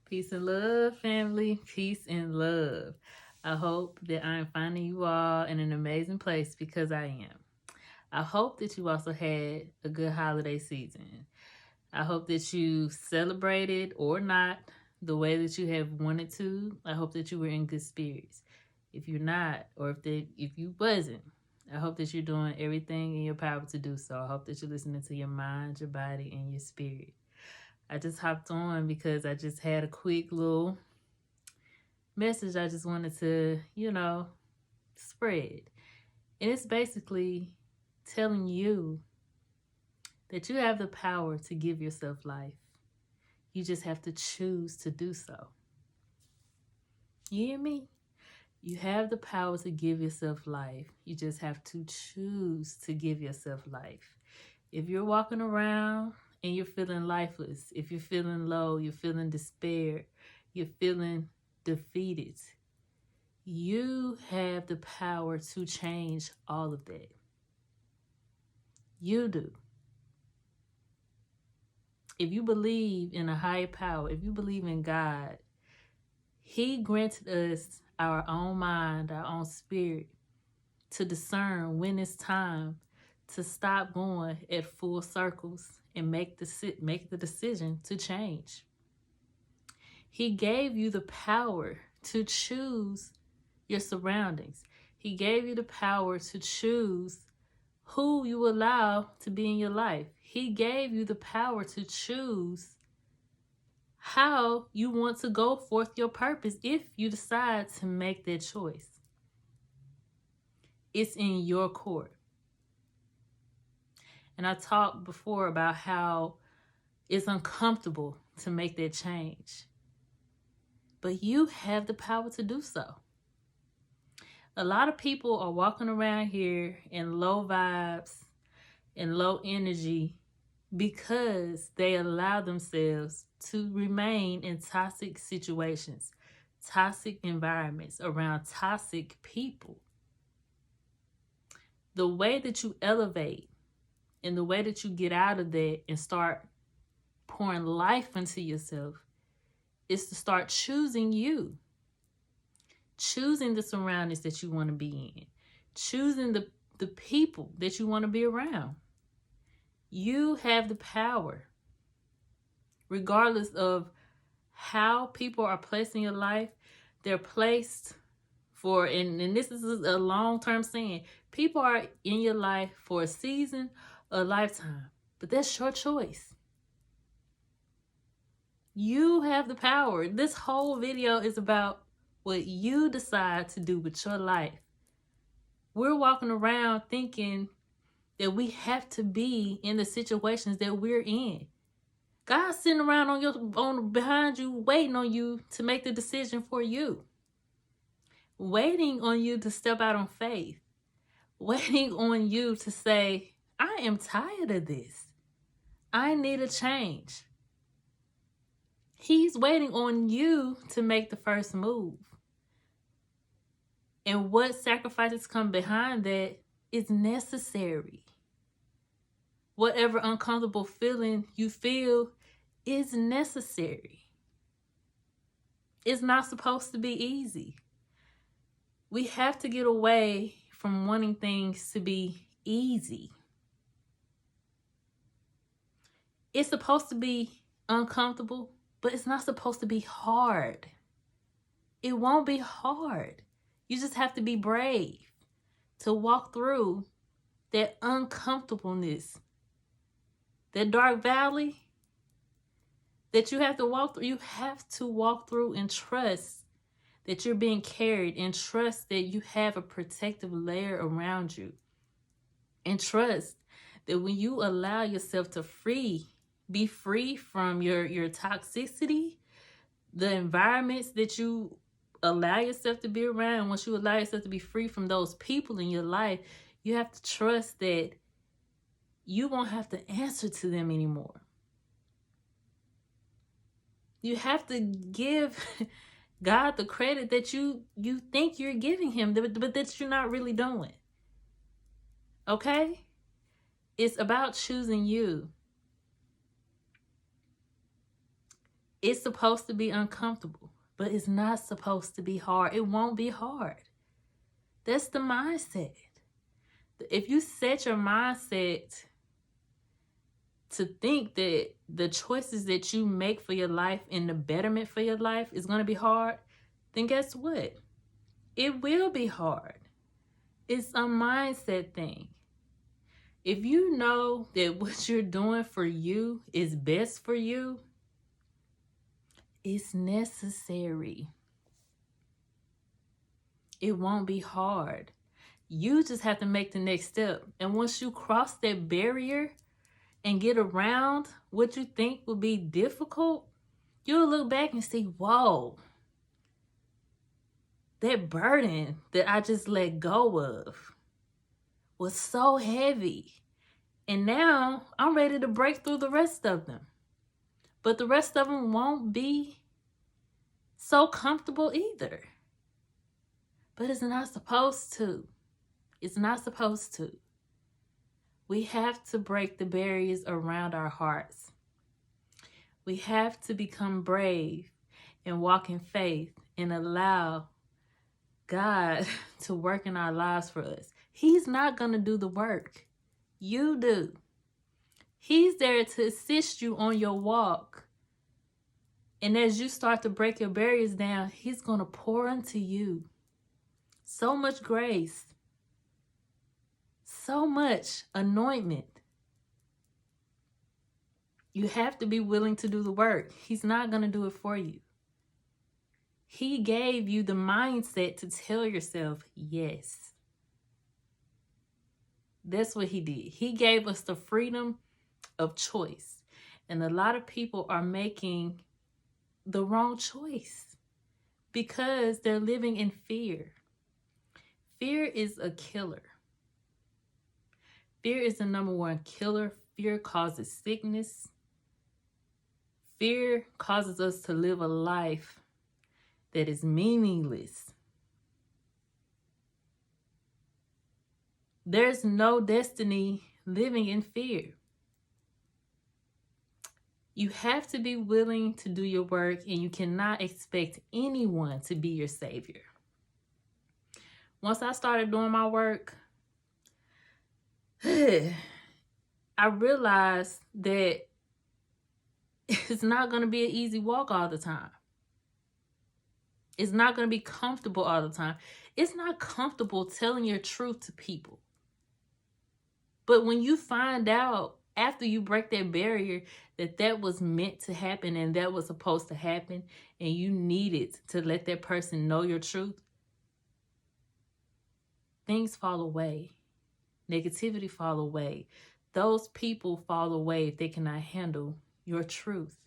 Peace and love, family. Peace and love. I hope that I am finding you all in an amazing place because I am. I hope that you also had a good holiday season. I hope that you celebrated or not the way that you have wanted to. I hope that you were in good spirits. If you're not, or if you wasn't, I hope that you're doing everything in your power to do so. I hope that you're listening to your mind, your body, and your spirit. I just hopped on because I just had a quick little message I just wanted to, spread. And it's basically telling you that you have the power to give yourself life. You just have to choose to do so. You hear me? You have the power to give yourself life. You just have to choose to give yourself life. If you're walking around and you're feeling lifeless, if you're feeling low, you're feeling despair, you're feeling defeated, you have the power to change all of that. You do. If you believe in a higher power, if you believe in God, He granted us our own mind, our own spirit to discern when it's time to stop going at full circles and make the decision to change. He gave you the power to choose your surroundings. He gave you the power to choose who you allow to be in your life. He gave you the power to choose how you want to go forth your purpose if you decide to make that choice. It's in your court. And I talked before about how it's uncomfortable to make that change. But you have the power to do so. A lot of people are walking around here in low vibes and low energy because they allow themselves to remain in toxic situations, toxic environments, around toxic people. The way that you elevate and the way that you get out of that and start pouring life into yourself is to start choosing you. Choosing the surroundings that you want to be in. Choosing the people that you want to be around. You have the power. Regardless of how people are placed in your life, they're placed for, and this is a long-term saying, people are in your life for a season, a lifetime. But that's your choice. You have the power. This whole video is about what you decide to do with your life. We're walking around thinking that we have to be in the situations that we're in. God's sitting around on behind you, waiting on you to make the decision for you. Waiting on you to step out on faith. Waiting on you to say, I am tired of this. I need a change. He's waiting on you to make the first move. And what sacrifices come behind that is necessary. Whatever uncomfortable feeling you feel is necessary. It's not supposed to be easy. We have to get away from wanting things to be easy. It's supposed to be uncomfortable, but it's not supposed to be hard. It won't be hard. You just have to be brave to walk through that uncomfortableness, that dark valley that you have to walk through. You have to walk through and trust that you're being carried, and trust that you have a protective layer around you, and trust that when you allow yourself to be free from your toxicity, the environments that you allow yourself to be around, once you allow yourself to be free from those people in your life, you have to trust that you won't have to answer to them anymore. You have to give God the credit that you think you're giving him, but that you're not really doing. Okay? It's about choosing you. It's supposed to be uncomfortable, but it's not supposed to be hard. It won't be hard. That's the mindset. If you set your mindset to think that the choices that you make for your life and the betterment for your life is going to be hard, then guess what? It will be hard. It's a mindset thing. If you know that what you're doing for you is best for you, it's necessary. It won't be hard. You just have to make the next step. And once you cross that barrier and get around what you think will be difficult, you'll look back and see, whoa, that burden that I just let go of was so heavy. And now I'm ready to break through the rest of them. But the rest of them won't be so comfortable either. But it's not supposed to. It's not supposed to. We have to break the barriers around our hearts. We have to become brave and walk in faith and allow God to work in our lives for us. He's not going to do the work. You do. He's there to assist you on your walk. And as you start to break your barriers down, he's going to pour into you so much grace, so much anointment. You have to be willing to do the work. He's not going to do it for you. He gave you the mindset to tell yourself yes. That's what he did. He gave us the freedom of choice. And a lot of people are making the wrong choice because they're living in fear. Fear is a killer. Fear is the number one killer. Fear causes sickness. Fear causes us to live a life that is meaningless. There's no destiny living in fear. You have to be willing to do your work, and you cannot expect anyone to be your savior. Once I started doing my work, I realized that it's not going to be an easy walk all the time. It's not going to be comfortable all the time. It's not comfortable telling your truth to people. But when you find out after you break that barrier that was meant to happen and that was supposed to happen, and you needed to let that person know your truth, things fall away. Negativity fall away. Those people fall away if they cannot handle your truth.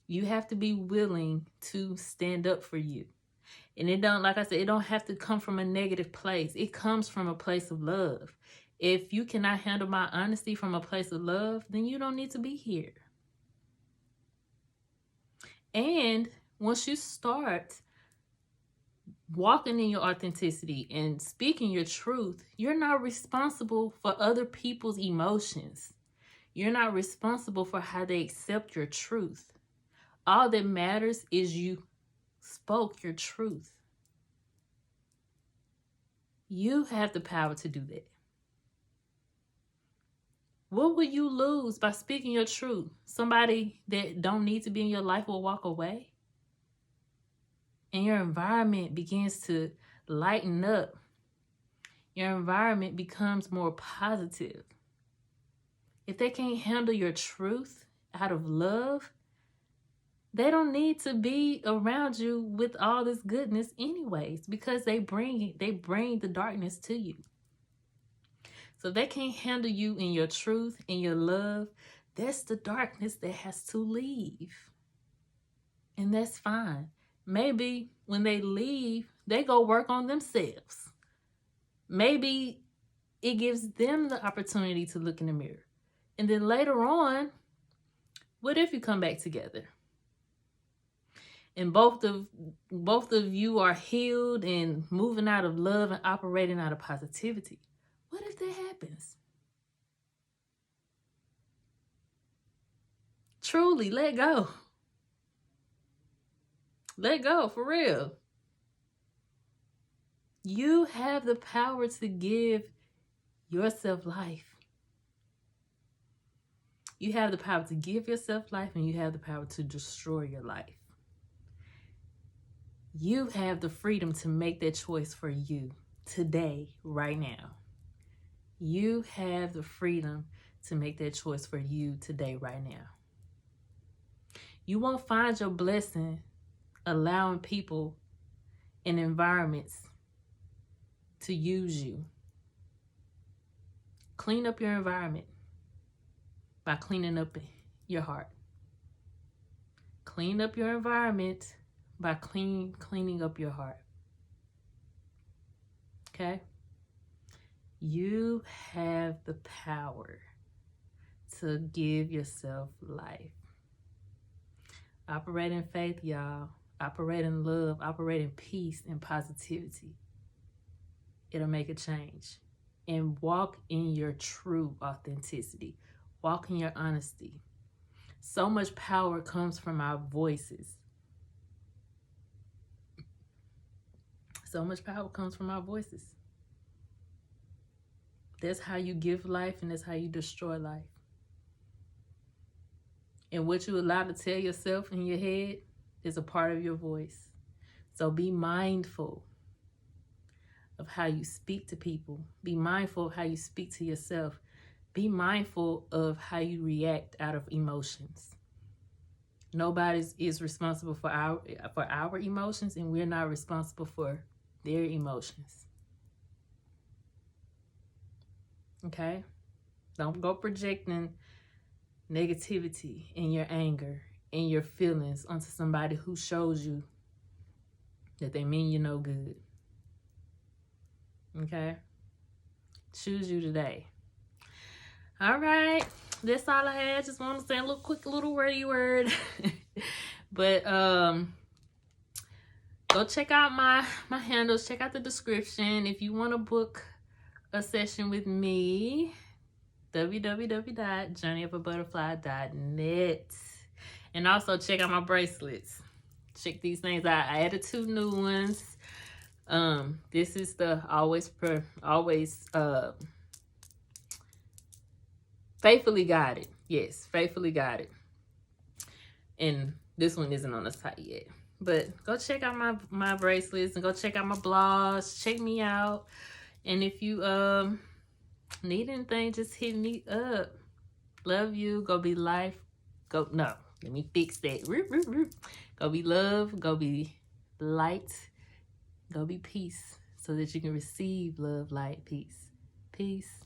You have to be willing to stand up for you. And it don't, like I said, it don't have to come from a negative place. It comes from a place of love. If you cannot handle my honesty from a place of love, then you don't need to be here. And once you start walking in your authenticity and speaking your truth, you're not responsible for other people's emotions. You're not responsible for how they accept your truth. All that matters is you spoke your truth. You have the power to do that. What will you lose by speaking your truth? Somebody that don't need to be in your life will walk away. And your environment begins to lighten up. Your environment becomes more positive. If they can't handle your truth out of love, they don't need to be around you with all this goodness anyways, because they bring the darkness to you. So if they can't handle you in your truth and your love, that's the darkness that has to leave. And that's fine. Maybe when they leave, they go work on themselves. Maybe it gives them the opportunity to look in the mirror. And then later on, what if you come back together? And both of you are healed and moving out of love and operating out of positivity. What if that happens? Truly, let go. Let go, for real. You have the power to give yourself life. You have the power to give yourself life, and you have the power to destroy your life. You have the freedom to make that choice for you today, right now. You have the freedom to make that choice for you today, right now. You won't find your blessing allowing people and environments to use you. Clean up your environment by cleaning up your heart. Clean up your environment by cleaning up your heart. Okay? You have the power to give yourself life. Operate in faith, y'all. Operate in love. Operate in peace and positivity. It'll make a change. And walk in your true authenticity. Walk in your honesty. So much power comes from our voices. So much power comes from our voices. That's how you give life, and that's how you destroy life. And what you allow to tell yourself in your head is a part of your voice. So be mindful of how you speak to people. Be mindful of how you speak to yourself. Be mindful of how you react out of emotions. Nobody is responsible for our emotions, and we're not responsible for their emotions. Okay? Don't go projecting negativity and your anger and your feelings onto somebody who shows you that they mean you no good. Okay? Choose you today. All right. That's all I had. Just want to say a little wordy word. But go check out my handles. Check out the description. If you want to book a session with me, www.journeyofaButterfly.net. And also check out my bracelets. Check these things out. I added 2 new ones. This is the always faithfully guided. Yes, faithfully guided. And this one isn't on the site yet. But go check out my bracelets and go check out my blogs. Check me out. And if you need anything, just hit me up. Love you. Go be life. Let me fix that. Go be love. Go be light. Go be peace, so that you can receive love, light, peace. Peace.